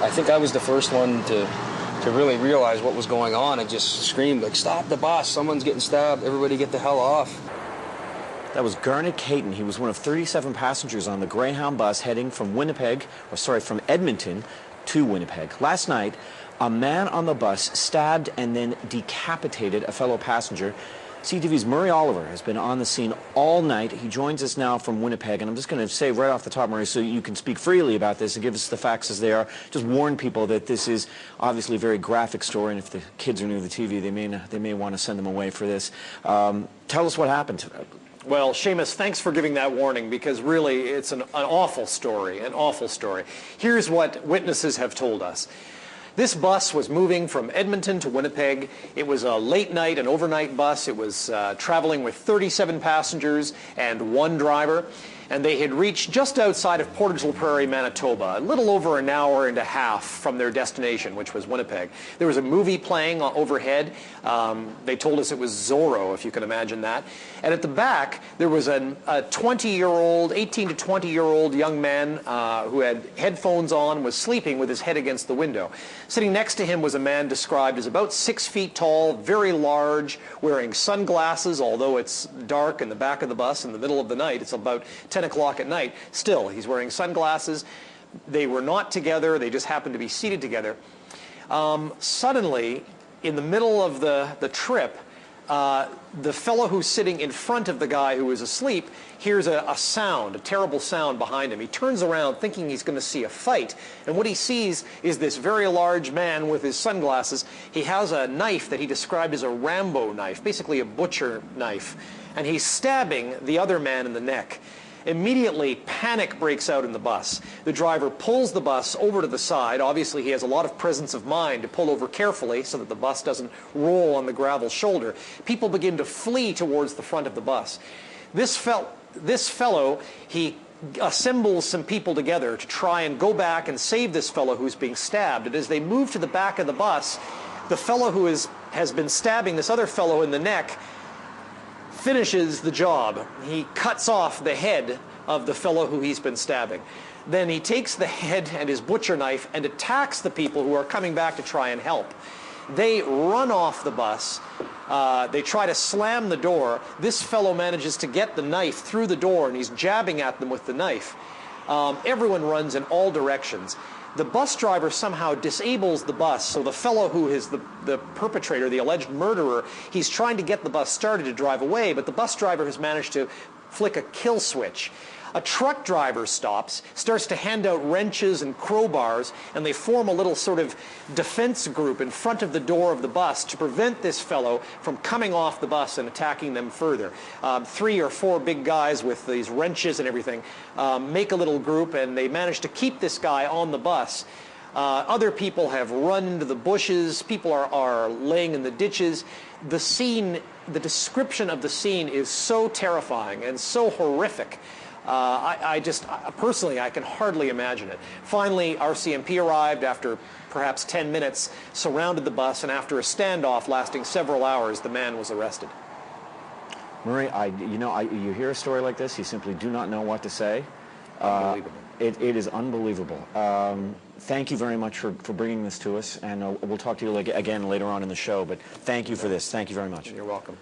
I think I was the first one to really realize what was going on. I just screamed, like, stop the bus, someone's getting stabbed, everybody get the hell off. That was Garnet Caton. He was one of 37 passengers on the Greyhound bus heading from from Edmonton to Winnipeg. Last night, a man on the bus stabbed and then decapitated a fellow passenger. CTV's Murray Oliver has been on the scene all night. He joins us now from Winnipeg, and I'm just going to say right off the top, Murray, so you can speak freely about this and give us the facts as they are. Just warn people that this is obviously a very graphic story, and if the kids are near the TV, they may want to send them away for this. Tell us what happened. Well, Seamus, thanks for giving that warning, because really it's an awful story, an awful story. Here's what witnesses have told us. This bus was moving from Edmonton to Winnipeg. It was a late night, an overnight bus. It was traveling with 37 passengers and one driver. And they had reached just outside of Portage la Prairie, Manitoba, a little over an hour and a half from their destination, which was Winnipeg. There was a movie playing overhead. They told us it was Zorro, if you can imagine that. And at the back, there was a 20-year-old, 18 to 20-year-old young man who had headphones on, was sleeping with his head against the window. Sitting next to him was a man described as about 6 feet tall, very large, wearing sunglasses, although it's dark in the back of the bus in the middle of the night. It's about 10 o'clock at night. Still, he's wearing sunglasses. They were not together. They just happened to be seated together. Suddenly, in the middle of the trip, the fellow who's sitting in front of the guy who is asleep hears a sound, a terrible sound behind him. He turns around thinking he's going to see a fight, and what he sees is this very large man with his sunglasses. He has a knife that he described as a Rambo knife, basically a butcher knife, and he's stabbing the other man in the neck. Immediately, panic breaks out in the bus. The driver pulls the bus over to the side. Obviously, he has a lot of presence of mind to pull over carefully so that the bus doesn't roll on the gravel shoulder. People begin to flee towards the front of the bus. This fellow, he assembles some people together to try and go back and save this fellow who's being stabbed. And as they move to the back of the bus, the fellow who has been stabbing this other fellow in the neck finishes the job. He cuts off the head of the fellow who he's been stabbing. Then he takes the head and his butcher knife and attacks the people who are coming back to try and help. They run off the bus. They try to slam the door. This fellow manages to get the knife through the door, and he's jabbing at them with the knife. Everyone runs in all directions. The bus driver somehow disables the bus, so the fellow who is the perpetrator, the alleged murderer, he's trying to get the bus started to drive away, but the bus driver has managed to flick a kill switch. A truck driver stops, starts to hand out wrenches and crowbars, and they form a little sort of defense group in front of the door of the bus to prevent this fellow from coming off the bus and attacking them further. 3 or 4 big guys with these wrenches and everything make a little group, and they manage to keep this guy on the bus. Other people have run into the bushes. People are laying in the ditches. The scene, the description of the scene is so terrifying and so horrific. Personally, I can hardly imagine it. Finally, RCMP arrived after perhaps 10 minutes, surrounded the bus, and after a standoff lasting several hours, the man was arrested. Murray, you hear a story like this, you simply do not know what to say. Unbelievable. It is unbelievable. Thank you very much for bringing this to us, and we'll talk to you again later on in the show, but thank you for this. Thank you very much. You're welcome.